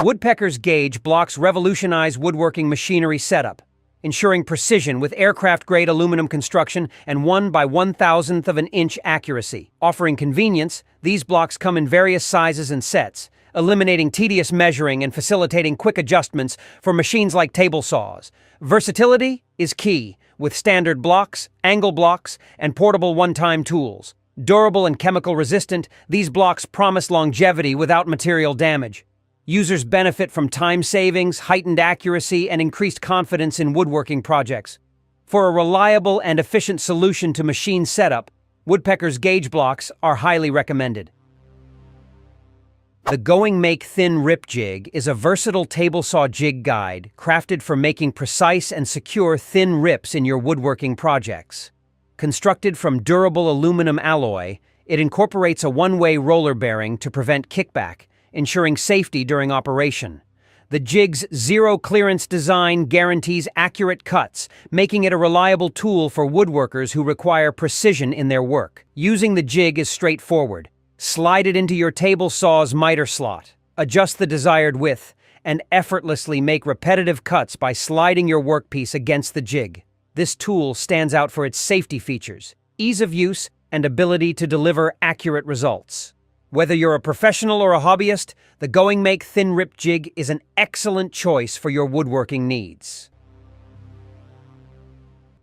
Woodpecker's gauge blocks revolutionize woodworking machinery setup, ensuring precision with aircraft-grade aluminum construction and 1/1000th of an inch accuracy. Offering convenience, these blocks come in various sizes and sets, eliminating tedious measuring and facilitating quick adjustments for machines like table saws. Versatility is key, with standard blocks, angle blocks, and portable one-time tools. Durable and chemical resistant, these blocks promise longevity without material damage. Users benefit from time savings, heightened accuracy, and increased confidence in woodworking projects. For a reliable and efficient solution to machine setup, Woodpecker's gauge blocks are highly recommended. The GOINGMAKE Thin Rip Jig is a versatile table saw jig guide crafted for making precise and secure thin rips in your woodworking projects. Constructed from durable aluminum alloy, it incorporates a one-way roller bearing to prevent kickback, ensuring safety during operation. The jig's zero-clearance design guarantees accurate cuts, making it a reliable tool for woodworkers who require precision in their work. Using the jig is straightforward. Slide it into your table saw's miter slot, adjust the desired width, and effortlessly make repetitive cuts by sliding your workpiece against the jig. This tool stands out for its safety features, ease of use, and ability to deliver accurate results. Whether you're a professional or a hobbyist, the GOINGMAKE Thin Rip Jig is an excellent choice for your woodworking needs.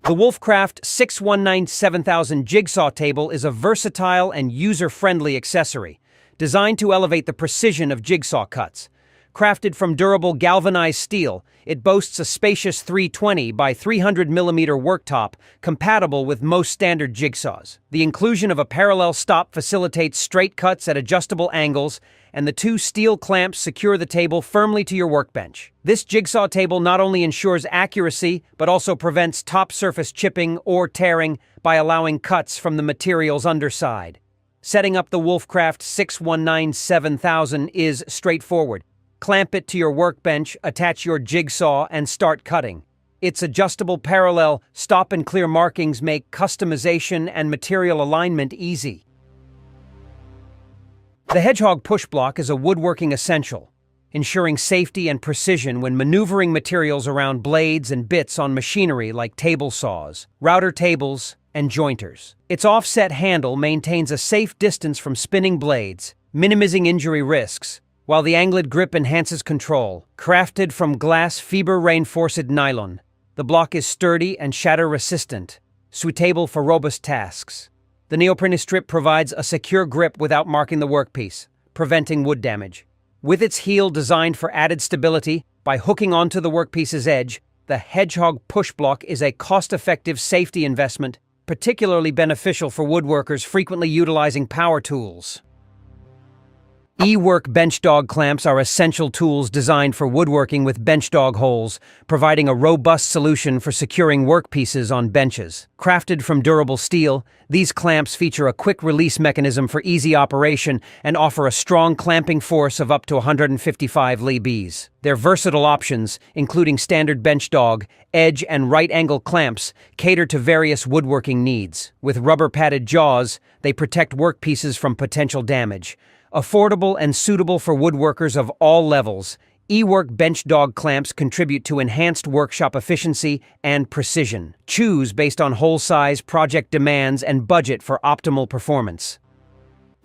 The Wolfcraft 619-7000 Jigsaw Table is a versatile and user-friendly accessory, designed to elevate the precision of jigsaw cuts. Crafted from durable galvanized steel, it boasts a spacious 320 by 300 mm worktop compatible with most standard jigsaws. The inclusion of a parallel stop facilitates straight cuts at adjustable angles, and the two steel clamps secure the table firmly to your workbench. This jigsaw table not only ensures accuracy, but also prevents top surface chipping or tearing by allowing cuts from the material's underside. Setting up the Wolfcraft 619-7000 is straightforward. Clamp it to your workbench, attach your jigsaw, and start cutting. Its adjustable parallel stop and clear markings make customization and material alignment easy. The Hedgehog push block is a woodworking essential, ensuring safety and precision when maneuvering materials around blades and bits on machinery like table saws, router tables, and jointers. Its offset handle maintains a safe distance from spinning blades, minimizing injury risks, while the angled grip enhances control. Crafted from glass fiber reinforced nylon, the block is sturdy and shatter-resistant, suitable for robust tasks. The neoprene strip provides a secure grip without marking the workpiece, preventing wood damage. With its heel designed for added stability by hooking onto the workpiece's edge, the Hedgehog push block is a cost-effective safety investment, particularly beneficial for woodworkers frequently utilizing power tools. Ework bench dog clamps are essential tools designed for woodworking with bench dog holes, providing a robust solution for securing workpieces on benches. Crafted from durable steel, these clamps feature a quick release mechanism for easy operation and offer a strong clamping force of up to 155 lbs. Their versatile options, including standard bench dog, edge, and right angle clamps, cater to various woodworking needs. With rubber-padded jaws, they protect workpieces from potential damage. Affordable and suitable for woodworkers of all levels, Ework bench dog clamps contribute to enhanced workshop efficiency and precision. Choose based on hole size, project demands, and budget for optimal performance.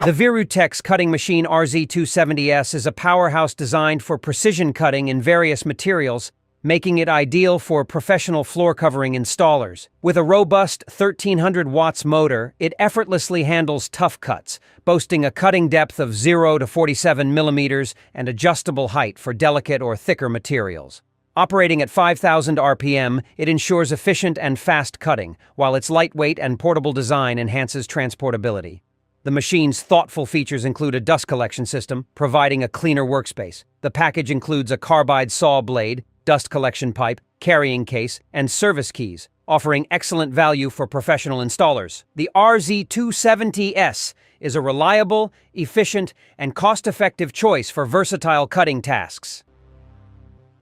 The Virutex cutting machine RZ270S is a powerhouse designed for precision cutting in various materials, making it ideal for professional floor covering installers. With a robust 1300 watts motor, it effortlessly handles tough cuts, boasting a cutting depth of 0 to 47 millimeters and adjustable height for delicate or thicker materials. Operating at 5,000 RPM, it ensures efficient and fast cutting, while its lightweight and portable design enhances transportability. The machine's thoughtful features include a dust collection system, providing a cleaner workspace. The package includes a carbide saw blade, dust collection pipe, carrying case, and service keys, offering excellent value for professional installers. The RZ270S is a reliable, efficient, and cost-effective choice for versatile cutting tasks.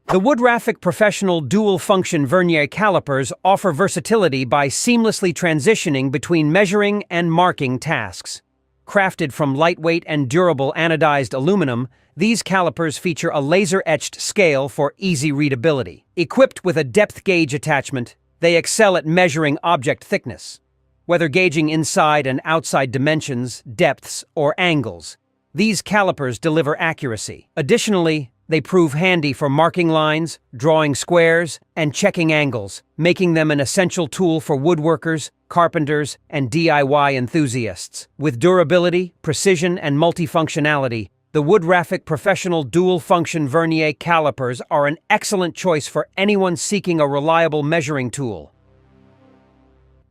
The Woodraphic professional dual-function Vernier calipers offer versatility by seamlessly transitioning between measuring and marking tasks. Crafted from lightweight and durable anodized aluminum, these calipers feature a laser-etched scale for easy readability. Equipped with a depth gauge attachment, they excel at measuring object thickness. Whether gauging inside and outside dimensions, depths, or angles, these calipers deliver accuracy. Additionally, they prove handy for marking lines, drawing squares, and checking angles, making them an essential tool for woodworkers, carpenters, and DIY enthusiasts. With durability, precision, and multifunctionality, the Woodraphic Professional Dual-Function Vernier calipers are an excellent choice for anyone seeking a reliable measuring tool.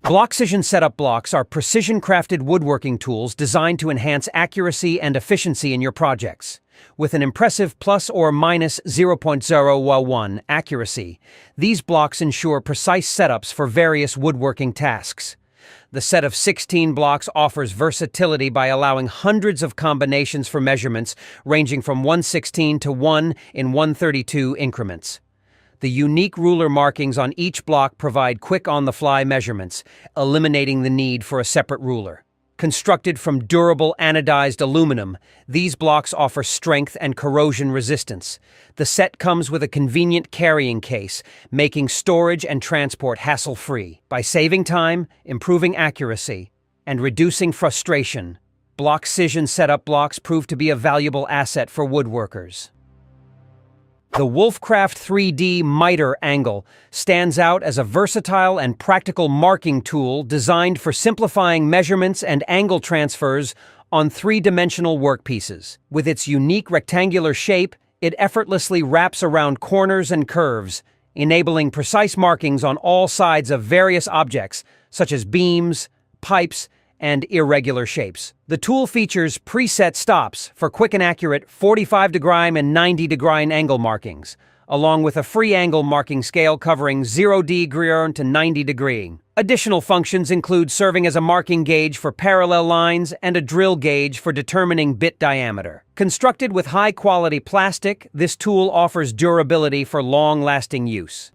Blockcision setup blocks are precision-crafted woodworking tools designed to enhance accuracy and efficiency in your projects. With an impressive plus or minus 0.001 accuracy, these blocks ensure precise setups for various woodworking tasks. The set of 16 blocks offers versatility by allowing hundreds of combinations for measurements ranging from 1/16 to 1 in 1/32 increments. The unique ruler markings on each block provide quick on-the-fly measurements, eliminating the need for a separate ruler. Constructed from durable anodized aluminum, these blocks offer strength and corrosion resistance. The set comes with a convenient carrying case, making storage and transport hassle-free. By saving time, improving accuracy, and reducing frustration, Blockcision setup blocks prove to be a valuable asset for woodworkers. The Wolfcraft 3D Mitre Angle stands out as a versatile and practical marking tool designed for simplifying measurements and angle transfers on three-dimensional workpieces. With its unique rectangular shape, it effortlessly wraps around corners and curves, enabling precise markings on all sides of various objects, such as beams, pipes, and irregular shapes. The tool features preset stops for quick and accurate 45-degree and 90-degree angle markings, along with a free angle marking scale covering 0° to 90°. Additional functions include serving as a marking gauge for parallel lines and a drill gauge for determining bit diameter. Constructed with high-quality plastic, this tool offers durability for long-lasting use.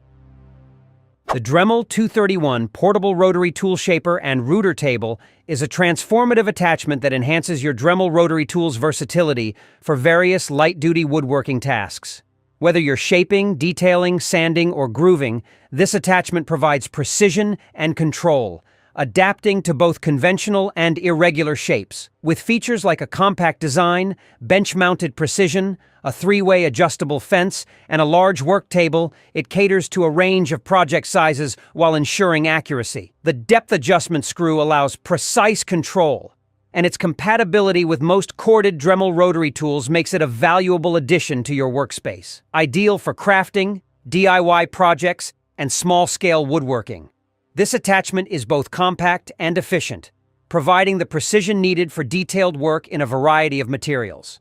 The Dremel 231 Portable Rotary Tool Shaper and Router Table is a transformative attachment that enhances your Dremel rotary tool's versatility for various light-duty woodworking tasks. Whether you're shaping, detailing, sanding, or grooving, this attachment provides precision and control, adapting to both conventional and irregular shapes. With features like a compact design, bench-mounted precision, a three-way adjustable fence, and a large work table, it caters to a range of project sizes while ensuring accuracy. The depth adjustment screw allows precise control, and its compatibility with most corded Dremel rotary tools makes it a valuable addition to your workspace. Ideal for crafting, DIY projects, and small-scale woodworking. This attachment is both compact and efficient, providing the precision needed for detailed work in a variety of materials.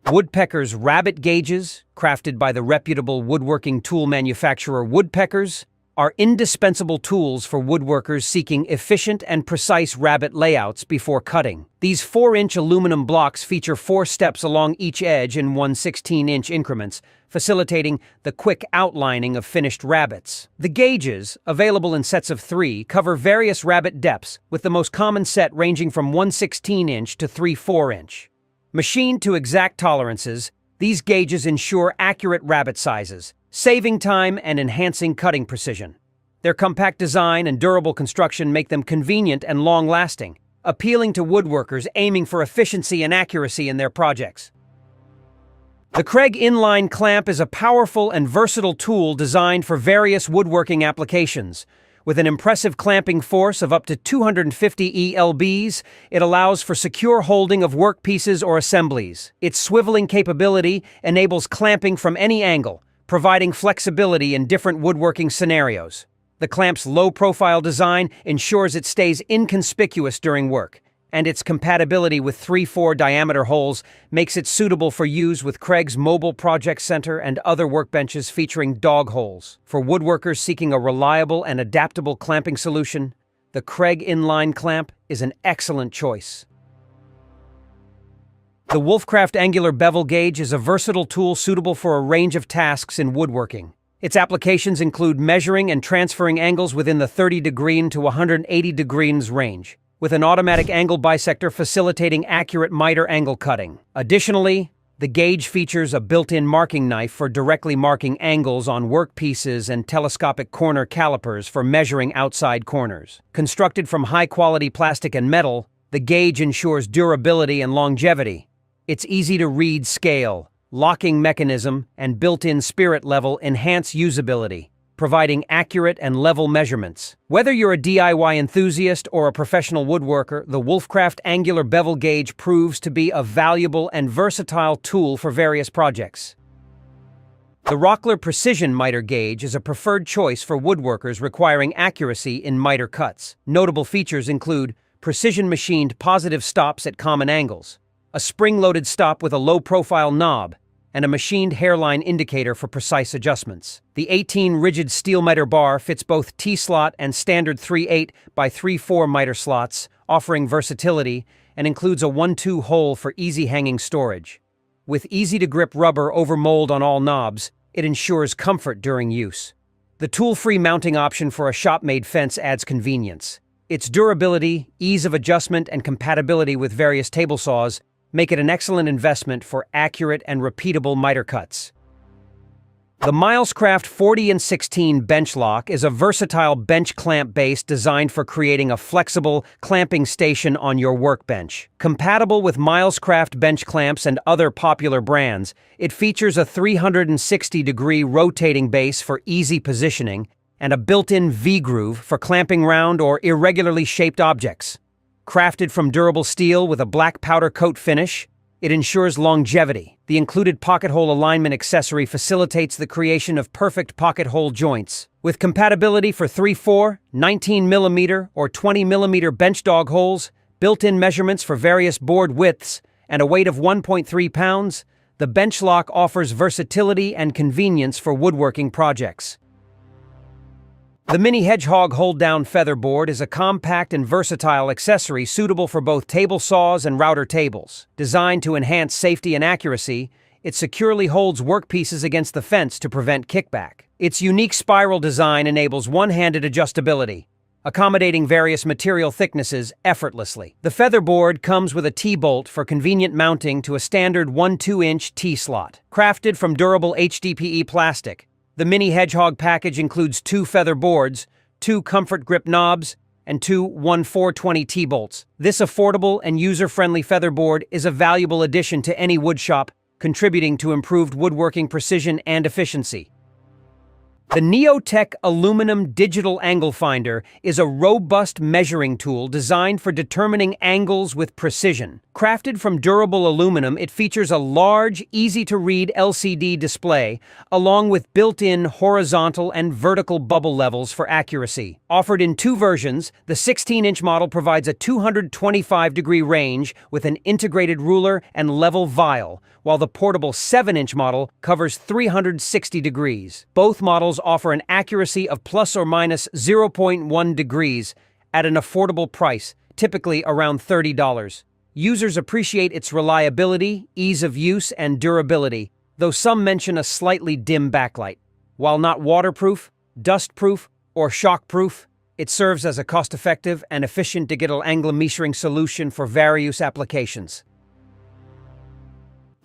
Woodpecker's Rabbet gauges, crafted by the reputable woodworking tool manufacturer Woodpeckers, are indispensable tools for woodworkers seeking efficient and precise Rabbet layouts before cutting. These 4-inch aluminum blocks feature 4 steps along each edge in 1/16-inch increments, facilitating the quick outlining of finished rabbets. The gauges, available in sets of 3, cover various rabbet depths, with the most common set ranging from 1/16-inch to 3/4-inch. Machined to exact tolerances, these gauges ensure accurate rabbet sizes, saving time and enhancing cutting precision. Their compact design and durable construction make them convenient and long-lasting, appealing to woodworkers aiming for efficiency and accuracy in their projects. The Kreg inline clamp is a powerful and versatile tool designed for various woodworking applications. With an impressive clamping force of up to 250 ELBs, it allows for secure holding of workpieces or assemblies. Its swiveling capability enables clamping from any angle, providing flexibility in different woodworking scenarios. The clamp's low-profile design ensures it stays inconspicuous during work, and its compatibility with 3/4 diameter holes makes it suitable for use with Kreg's Mobile Project Center and other workbenches featuring dog holes. For woodworkers seeking a reliable and adaptable clamping solution, the Kreg inline clamp is an excellent choice. The Wolfcraft Angular Bevel Gauge is a versatile tool suitable for a range of tasks in woodworking. Its applications include measuring and transferring angles within the 30° to 180° range. with an automatic angle bisector facilitating accurate miter angle cutting. Additionally, the gauge features a built-in marking knife for directly marking angles on workpieces and telescopic corner calipers for measuring outside corners. Constructed from high-quality plastic and metal, the gauge ensures durability and longevity. Its easy-to-read scale, locking mechanism, and built-in spirit level enhance usability, providing accurate and level measurements. Whether you're a DIY enthusiast or a professional woodworker, the Wolfcraft Angular Bevel Gauge proves to be a valuable and versatile tool for various projects. The Rockler Precision Mitre Gauge is a preferred choice for woodworkers requiring accuracy in miter cuts. Notable features include precision-machined positive stops at common angles, a spring-loaded stop with a low-profile knob, and a machined hairline indicator for precise adjustments. The 18 rigid steel miter bar fits both T-slot and standard 3/8 by 3/4 miter slots, offering versatility, and includes a 1-2 hole for easy hanging storage. With easy-to-grip rubber over mold on all knobs, it ensures comfort during use. The tool-free mounting option for a shop-made fence adds convenience. Its durability, ease of adjustment, and compatibility with various table saws make it an excellent investment for accurate and repeatable miter cuts. The Milescraft 40/16 BenchLock is a versatile bench clamp base designed for creating a flexible clamping station on your workbench. Compatible with Milescraft bench clamps and other popular brands, it features a 360-degree rotating base for easy positioning and a built-in V-groove for clamping round or irregularly shaped objects. Crafted from durable steel with a black powder coat finish, it ensures longevity. The included pocket hole alignment accessory facilitates the creation of perfect pocket hole joints. With compatibility for 3/4, 19mm, or 20mm bench dog holes, built-in measurements for various board widths, and a weight of 1.3 pounds, the BenchLock offers versatility and convenience for woodworking projects. The Mini Hedgehog hold-down featherboard is a compact and versatile accessory suitable for both table saws and router tables. Designed to enhance safety and accuracy, it securely holds workpieces against the fence to prevent kickback. Its unique spiral design enables one-handed adjustability, accommodating various material thicknesses effortlessly. The featherboard comes with a T-bolt for convenient mounting to a standard 1/2-inch T-slot. Crafted from durable HDPE plastic, the Mini Hedgehog package includes 2 feather boards, 2 comfort grip knobs, and 2 1/420 T-bolts. This affordable and user-friendly featherboard is a valuable addition to any woodshop, contributing to improved woodworking precision and efficiency. The Neoteck Aluminum Digital Angle Finder is a robust measuring tool designed for determining angles with precision. Crafted from durable aluminum, it features a large, easy-to-read LCD display, along with built-in horizontal and vertical bubble levels for accuracy. Offered in 2 versions, the 16-inch model provides a 225-degree range with an integrated ruler and level vial, while the portable 7-inch model covers 360 degrees. Both models offer an accuracy of plus or minus 0.1 degrees at an affordable price, typically around $30. Users appreciate its reliability, ease of use, and durability, though some mention a slightly dim backlight. While not waterproof, dustproof, or shockproof, it serves as a cost-effective and efficient digital angle measuring solution for various applications.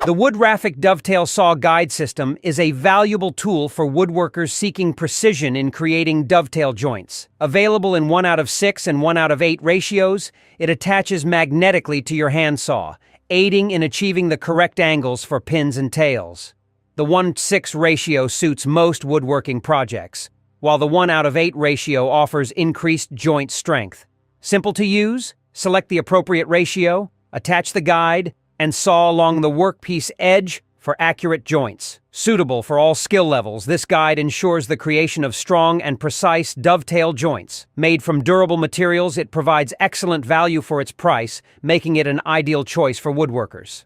The Woodraphic Dovetail Saw Guide System is a valuable tool for woodworkers seeking precision in creating dovetail joints. Available in 1/6 and 1/8 ratios, it attaches magnetically to your handsaw, aiding in achieving the correct angles for pins and tails. The 1/6 ratio suits most woodworking projects, while the 1/8 ratio offers increased joint strength. Simple to use, select the appropriate ratio, attach the guide, and saw along the workpiece edge for accurate joints. Suitable for all skill levels, this guide ensures the creation of strong and precise dovetail joints. Made from durable materials, it provides excellent value for its price, making it an ideal choice for woodworkers.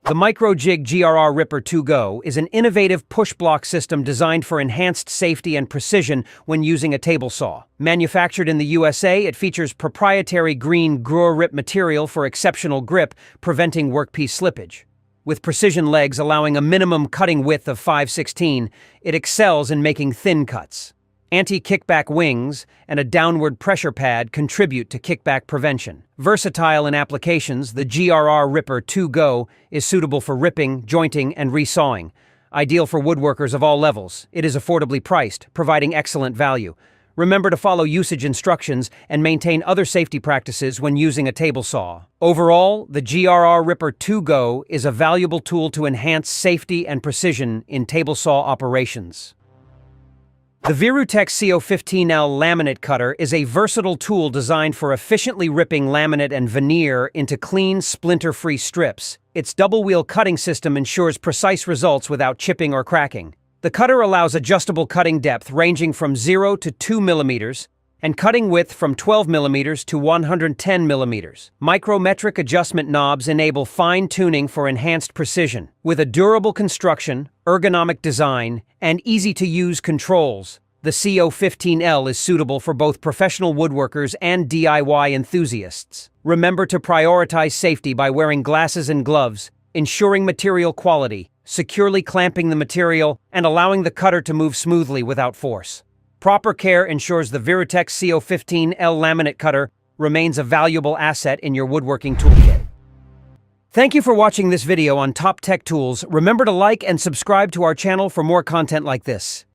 The Microjig GRR-RIPPER 2Go is an innovative push-block system designed for enhanced safety and precision when using a table saw. Manufactured in the USA, it features proprietary green GRR-RIPPER material for exceptional grip, preventing workpiece slippage. With precision legs allowing a minimum cutting width of 5/16, it excels in making thin cuts. Anti-kickback wings and a downward pressure pad contribute to kickback prevention. Versatile in applications, the GRR-Ripper 2 Go is suitable for ripping, jointing, and resawing. Ideal for woodworkers of all levels, it is affordably priced, providing excellent value. Remember to follow usage instructions and maintain other safety practices when using a table saw. Overall, the GRR-Ripper 2 Go is a valuable tool to enhance safety and precision in table saw operations. The Virutex CO15L laminate cutter is a versatile tool designed for efficiently ripping laminate and veneer into clean, splinter-free strips. Its double-wheel cutting system ensures precise results without chipping or cracking. The cutter allows adjustable cutting depth ranging from 0 to 2 millimeters and cutting width from 12 millimeters to 110 millimeters. Micrometric adjustment knobs enable fine-tuning for enhanced precision. With a durable construction, ergonomic design, and easy-to-use controls, the CO15L is suitable for both professional woodworkers and DIY enthusiasts. Remember to prioritize safety by wearing glasses and gloves, ensuring material quality, securely clamping the material, and allowing the cutter to move smoothly without force. Proper care ensures the Virutex CO15L laminate cutter remains a valuable asset in your woodworking toolkit. Thank you for watching this video on top tech tools. Remember to like and subscribe to our channel for more content like this.